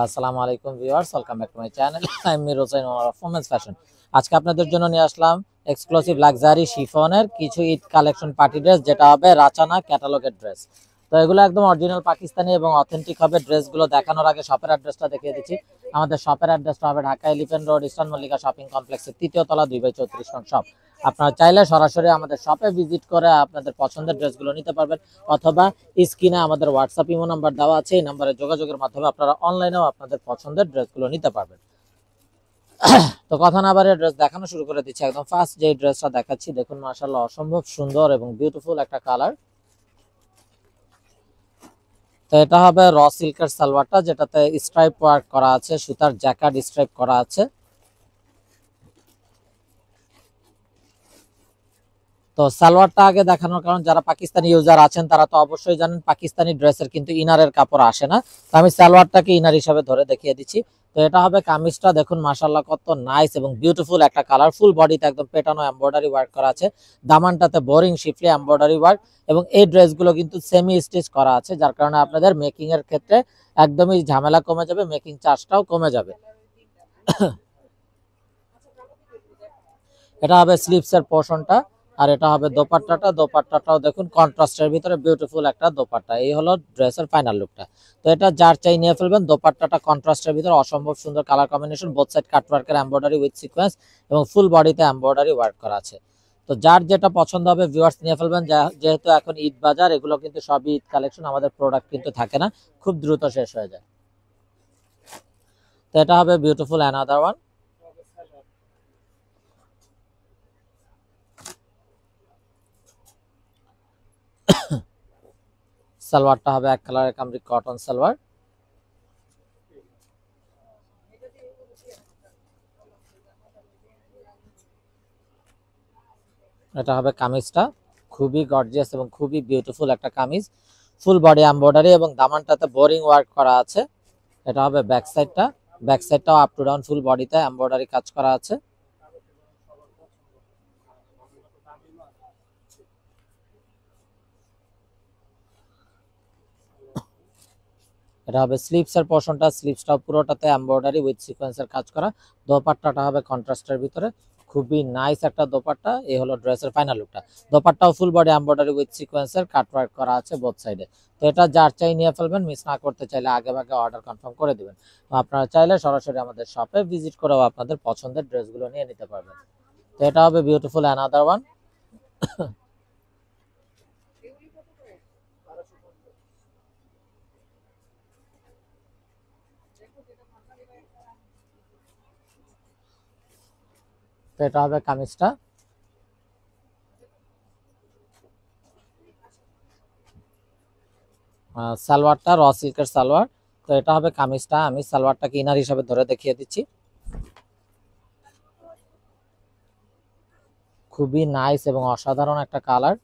আসসালামু আলাইকুম viewers, welcome back to my channel. I am Mir Hossain of women's fashion. আজকে আপনাদের জন্য নিয়ে আসলাম এক্সক্লুসিভ লাক্সারি শিফনের কিছু ঈদ কালেকশন পার্টি ড্রেস, যেটা হবে রাচানা ক্যাটালগের ড্রেস। তো এগুলো একদম অরিজিনাল পাকিস্তানি এবং অথেন্টিক হবে। ড্রেসগুলো দেখানোর আগে শপের অ্যাড্রেসটা দেখিয়ে দিচ্ছি। আমাদের শপের অ্যাড্রেসটা হবে Dhaka elephant road, eastern Mallika shopping কমপ্লেক্সের ৩য় তলা 2/34 নং শপ। আপনারা চাইলে সরাসরি আমাদের শপে ভিজিট করে আপনাদের পছন্দের ড্রেসগুলো নিতে পারবেন, অথবা স্ক্রিনে আমাদের হোয়াটসঅ্যাপ ইমো নাম্বার দেওয়া আছে। এই নাম্বারে যোগাযোগের মাধ্যমে আপনারা অনলাইনেও আপনাদের পছন্দের ড্রেসগুলো নিতে পারবেন। তো কথা না বাড়িয়ে ড্রেস দেখানো শুরু করে দিচ্ছি। একদম ফার্স্ট যে ড্রেসটা দেখাচ্ছি, দেখুন মাশাআল্লাহ অসম্ভব সুন্দর এবং বিউটিফুল একটা কালার। তো এটা হবে র সিল্কের সালোয়ারটা, যেটাতে স্ট্রাইপ ওয়ার্ক করা আছে, সুতার জ্যাকার্ড স্ট্রাইপ করা আছে। তো সালোয়ারটা আগে দেখানোর কারণ, যারা পাকিস্তানি ইউজার আছেন তারা তো অবশ্যই জানেন পাকিস্তানি ড্রেসের কিন্তু ইনারের কাপড় আসে না। তো আমি সালোয়ারটাকে ইনার হিসাবে ধরে দেখিয়ে দিচ্ছি। তো এটা হবে কামিজটা, দেখুন মাশাআল্লাহ কত নাইস এবং বিউটিফুল একটা কালার। ফুল বডিতে একদম পেটানো এমব্রয়ডারি ওয়ার্ক করা আছে, দামানটাতে বোরিং শিফলি এমব্রয়ডারি ওয়ার্ক, এবং এই ড্রেসগুলো কিন্তু সেমি স্টিচ করা আছে, যার কারণে আপনাদের মেকিং এর ক্ষেত্রে একদমই ঝামেলা কমে যাবে, মেকিং চার্জটাও কমে যাবে। এটা হবে স্লিভসের পোর্শনটা, আর এটা হবে দোপাট্টাটা। দোপাট্টাটাও দেখুন কন্ট্রাস্টের ভিতরে বিউটিফুল একটা দোপাট্টা। এই হলো ড্রেসের ফাইনাল লুকটা। তো এটা যার চাই নিয়ে ফেলবেন। দোপাট্টাটা কন্ট্রাস্টের ভিতরে অসম্ভব সুন্দর কালার কম্বিনেশন, বোথ সাইড কাটওয়ার্কের এমব্রয়ডারি উইথ সিকোয়েন্স এবং ফুল বডিতে এমব্রয়ডারি ওয়ার্ক করা আছে। তো যার যেটা পছন্দ হবে ভিউয়ার্স নিয়ে ফেলবেন। যেহেতু এখন ঈদ বাজার, এগুলো কিন্তু সবই ঈদ কালেকশন, আমাদের প্রোডাক্ট কিন্তু থাকে না, খুব দ্রুত শেষ হয়ে যায়। তো এটা হবে বিউটিফুল অ্যানাদার ওয়ান। সালোয়ারটা হবে এক কালারের কামরি কটন সালোয়ার। এটা হবে কামিজটা, খুবই গর্জিয়াস এবং খুবই বিউটিফুল একটা কামিজ। ফুল বডি এমব্রয়ডারি এবং দামানটাতে বোরিং ওয়ার্ক করা আছে। এটা হবে ব্যাক সাইডটা। ব্যাক সাইডটাও আপ টু ডাউন ফুল বডিতে এমব্রয়ডারি কাজ করা আছে। এটা হবে স্লিভসের পোর্শনটা। স্লিভসটাও পুরোটাতে এমব্রয়ডারি উইথ সিকোয়েন্সের কাজ করা। দোপাট্টাটা হবে কন্ট্রাস্টের ভিতরে, খুবই নাইস একটা দোপাট্টা। এই হলো ড্রেসের ফাইনাল লুকটা। দোপাট্টাও ফুল বডি এমব্রয়ডারি উইথ সিকোয়েন্সের কাটওয়ার্ক করা আছে বোথ সাইডে। তো এটা যার চাই নিয়ে ফেলবেন, মিস না করতে চাইলে আগে ভাগে অর্ডার কনফার্ম করে দিবেন। আপনারা চাইলে সরাসরি আমাদের শপে ভিজিট করেও আপনাদের পছন্দের ড্রেসগুলো নিয়ে নিতে পারবেন। তো এটা হবে বিউটিফুল অ্যানাদার ওয়ান। তো এটা হবে কামিজটা। সালোয়ারটা র সিল্কের সালোয়ার। তো এটা হবে কামিজটা। আমি সালোয়ারটাকে ইনার হিসাবে ধরে দেখিয়ে দিচ্ছি। খুবই নাইস এবং অসাধারণ একটা কালার।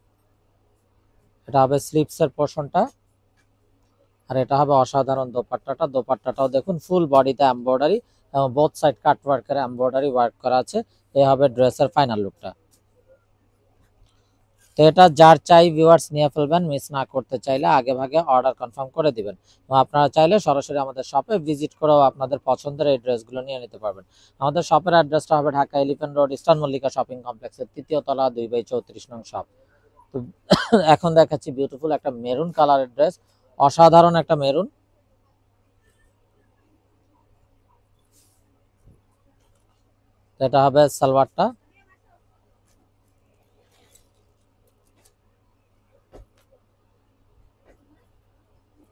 এটা হবে স্লিভসের পোর্শনটা, আর এটা হবে অসাধারণ দোপাট্টাটা। দোপাট্টাটাও দেখুন ফুল বডিতে এমব্রয়ডারি এবং বোথ সাইড কাট ওয়ার্কের এমব্রয়ডারি ওয়ার্ক করা আছে। এই হবে ড্রেসের ফাইনাল লুকটা। তো এটা যার চাই ভিউয়ার্স নিয়ে ফেলবেন, মিস না করতে চাইলে আগে ভাগে অর্ডার কনফার্ম করে দিবেন। এবং আপনারা চাইলে সরাসরি আমাদের শপে ভিজিট করেও আপনাদের পছন্দের এই ড্রেসগুলো নিয়ে নিতে পারবেন। আমাদের শপের অ্যাড্রেসটা হবে Dhaka elephant road, eastern Mallika shopping কমপ্লেক্সের 3য় তলা 2/34 নং শপ। তো এখন দেখাচ্ছি বিউটিফুল একটা মেরুন কালারের ড্রেস, অসাধারণ একটা মেরুন। এটা হবে সালোয়ারটা।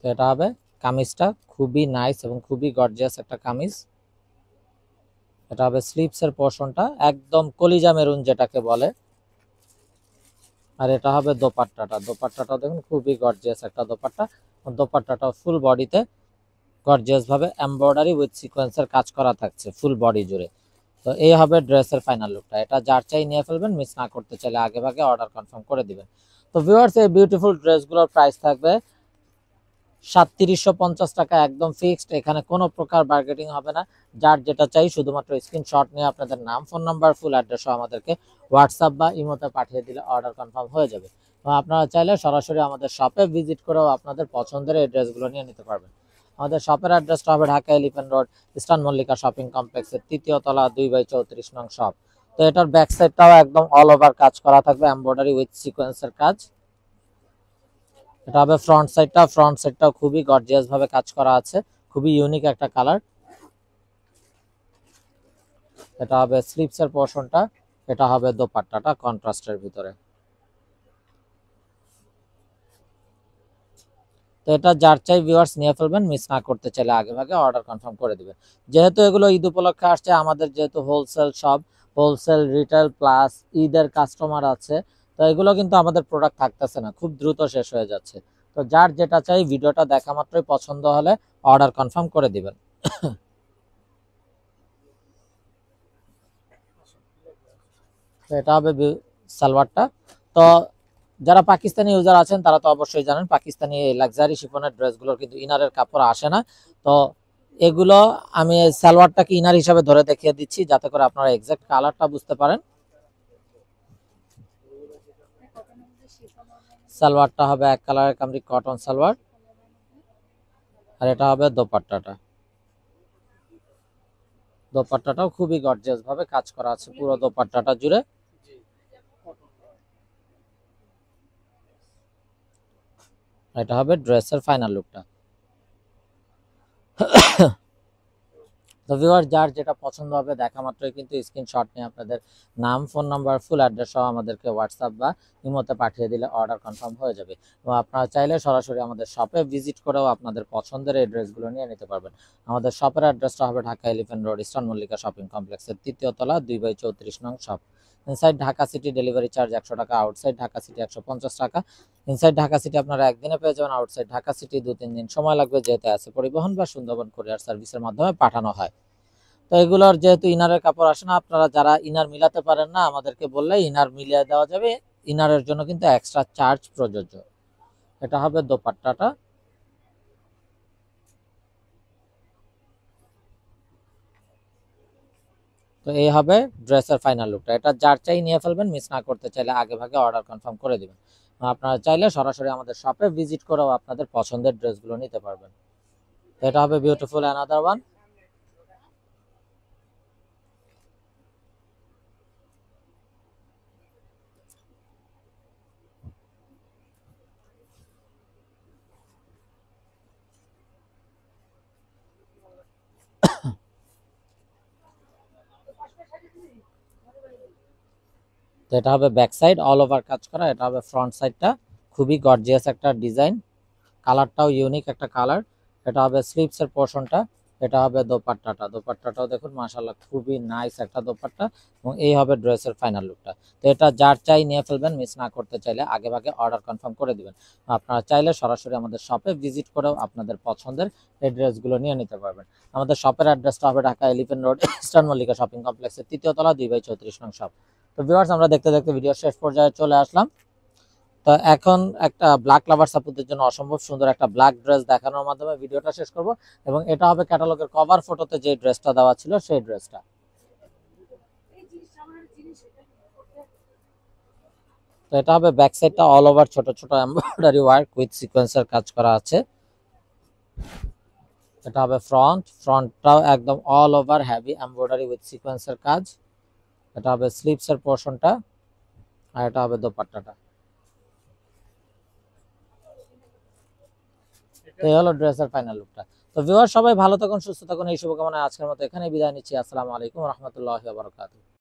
তো এটা হবে কামিজটা, খুবই নাইস এবং খুবই গর্জিয়াস একটা কামিজ। এটা হবে স্লিভসের পোর্শনটা, একদম কলিজা মেরুন যেটাকে বলে। আর এটা হবে দোপাট্টাটা। দোপাট্টাটা দেখুন খুবই গর্জিয়াস একটা দোপাট্টা। দোপাট্টাটা ফুল বডিতে গর্জিয়াস ভাবে এমব্রয়ডারি উইথ সিকোয়েন্সের কাজ করা থাকছে ফুল বডি জুড়ে। তো এই হবে ড্রেসের ফাইনাল লুকটা। এটা যার চাই নিয়ে ফেলবেন, মিস না করতে চাইলে আগে ভাগে অর্ডার কনফার্ম করে দিবেন। তো ভিউয়ার্স, এই বিউটিফুল ড্রেসগুলোর প্রাইস থাকবে 3750 টাকা, একদম ফিক্সড। এখানে কোনো প্রকার বার্গেটিং হবে না। যার যেটা চাই শুধুমাত্র স্ক্রিনশট নিয়ে আপনাদের নাম, ফোন নাম্বার, ফুল অ্যাড্রেস আমাদেরকে হোয়াটসঅ্যাপ বা ইমোতে পাঠিয়ে দিলে অর্ডার কনফার্ম হয়ে যাবে। আপনারা চাইলে সরাসরি আমাদের শপে ভিজিট করেও আপনাদের পছন্দের এই ড্রেসগুলো নিয়ে নিতে পারবেন। আমাদের শপের অ্যাড্রেসটা হবে Dhaka elephant road eastern Mallika shopping কমপ্লেক্সের 3য় তলা 2/34 নং শপ। তো এটার ব্যাক সাইডটাও একদম অল ওভার কাজ করা থাকবে, এমব্রয়ডারি উইথ সিকোয়েন্সের কাজ। এটা হবে ফ্রন্ট সাইডটাও খুবই গর্জিয়াস ভাবে কাজ করা আছে, খুবই ইউনিক একটা কালার। এটা হবে স্লিপসের পোরশনটা, এটা হবে দোপাট্টাটা কন্ট্রাস্টের ভিতরে। তো এটা যার চাই ভিউয়ার্স নিয়ে ফেলবেন, মিস না করতে চাইলে আগে ভাগে অর্ডার কনফার্ম করে দিবেন। যেহেতু এগুলো ঈদ উপলক্ষে আসছে, আমাদের যেহেতু wholesale shop, wholesale retail plus ঈদের কাস্টমার আছে, তো এগুলো কিন্তু আমাদের প্রোডাক্ট থাকতেছে না, খুব দ্রুত শেষ হয়ে যাচ্ছে। তো যার যেটা চাই ভিডিওটা দেখা মাত্রই পছন্দ হলে অর্ডার কনফার্ম করে দিবেন। তো এটা হবে সালোয়ারটা। তো যারা পাকিস্তানি ইউজার আছেন তারা তো অবশ্যই জানেন পাকিস্তানি লাক্সারি শিফনের ড্রেসগুলোর কিন্তু ইনারের কাপড় আসে না। তো এগুলো আমি সালোয়ারটাকে ইনার হিসাবে ধরে দেখিয়ে দিচ্ছি যাতে করে আপনারা এক্সাক্ট কালারটা বুঝতে পারেন। সালোয়ারটা হবে এক কালারের কামরি কটন সালোয়ার, আর এটা হবে দোপাট্টাটাও খুবই গর্জিয়াস ভাবে কাজ করা আছে পুরো দোপাট্টাটা জুড়ে। এটা হবে ড্রেসের ফাইনাল লুকটা। তো ভিউয়ার যার যেটা পছন্দ হবে দেখা মাত্রই কিন্তু স্ক্রিনশট নিয়ে আপনাদের নাম, ফোন নাম্বার, ফুল অ্যাড্রেস সহ আমাদেরকে হোয়াটসঅ্যাপ বা ইমোতে পাঠিয়ে দিলে অর্ডার কনফার্ম হয়ে যাবে। এবং আপনারা চাইলে সরাসরি আমাদের শপে ভিজিট করেও আপনাদের পছন্দের এই ড্রেসগুলো নিয়ে নিতে পারবেন। আমাদের শপের অ্যাড্রেসটা হবে Dhaka elephant road eastern Mallika shopping কমপ্লেক্সের 3য় তলা 2/34 নং shop. Inside Dhaka city delivery charge 100 টাকা, আউটসাইড ঢাকা সিটি 150 টাকা। ইনসাইড ঢাকা সিটি আপনারা একদিনে পেয়ে যাবেন, আউটসাইড ঢাকা সিটি 2-3 দিন সময় লাগবে, যেহেতু আছে পরিবহন বা সুন্দরবন কুরিয়ার সার্ভিসের মাধ্যমে পাঠানো হয়। তো এগুলোর যেহেতু ইনারের কাপড় আসে না, আপনারা যারা ইনার মিলাতে পারেন না আমাদেরকে বললে ইনার মিলিয়ে দেওয়া যাবে, ইনারের জন্য কিন্তু এক্সট্রা চার্জ প্রযোজ্য। এটা হবে দোপাট্টাটা। তো এই হবে ড্রেসের ফাইনাল লুকটা। এটা যার চাই নিয়ে ফেলবেন, মিস না করতে চাইলে আগে ভাগে অর্ডার কনফার্ম করে দিবেন। আপনারা চাইলে সরাসরি আমাদের শপে ভিজিট করেও আপনাদের পছন্দের ড্রেসগুলো নিতে পারবেন। তো এটা হবে বিউটিফুল অ্যানাদার ওয়ান। তো এটা হবে ব্যাক সাইড অল ওভার কাজ করা, এটা হবে ফ্রন্ট সাইডটা, খুবই গর্জিয়াস একটা ডিজাইন, কালারটাও ইউনিক একটা কালার। এটা হবে স্লিপসের পোর্শনটা, এটা হবে দোপাট্টাটাও দেখুন মাশাআল্লাহ খুবই নাইস একটা দোপাট্টা। এবং এই হবে ড্রেসের ফাইনাল লুকটা। তো এটা যার চাই নিয়ে ফেলবেন, মিস না করতে চাইলে আগে ভাগে অর্ডার কনফার্ম করে দিবেন। আপনারা চাইলে সরাসরি আমাদের শপে ভিজিট করেও আপনাদের পছন্দের এই ড্রেসগুলো নিয়ে নিতে পারবেন। আমাদের শপের অ্যাড্রেসটা হবে Dhaka elephant road eastern Mallika shopping কমপ্লেক্সের 3য় তলা 2/34 নং শপ। তো ভিউয়ার্স আমরা দেখতে দেখতে ভিডিও শেষ পর্যায়ে চলে আসলাম। তো এখন একটা ব্ল্যাক লাভার সাপুদের জন্য অসম্ভব সুন্দর একটা ব্ল্যাক ড্রেস দেখানোর মাধ্যমে ভিডিওটা শেষ করব। এবং এটা হবে ক্যাটালগের কভার ফটোতে যে ড্রেসটা দেওয়া ছিল সেই ড্রেসটা। তো এটা হবে ব্যাক সাইডটা অল ওভার ছোট ছোট এমব্রয়ডারি ওয়ার্ক উইথ সিকোয়েন্সের কাজ করা আছে। এটা হবে ফ্রন্টটাও একদম all over heavy embroidery with সিকোয়েন্সের কাজ। এটা হবে স্লিভসের পোর্শনটা, আর এটা হবে দোপাট্টাটা। তো এই হলো ড্রেসের ফাইনাল লুকটা। তো ভিউয়ার সবাই ভালো থাকুন, সুস্থ থাকুন, এই শুভকামনায় আজকের মতো এখানে বিদায় নিচ্ছি। আসসালামু আলাইকুম রহমতুল্লাহি ওয়া বারাকাতুহু।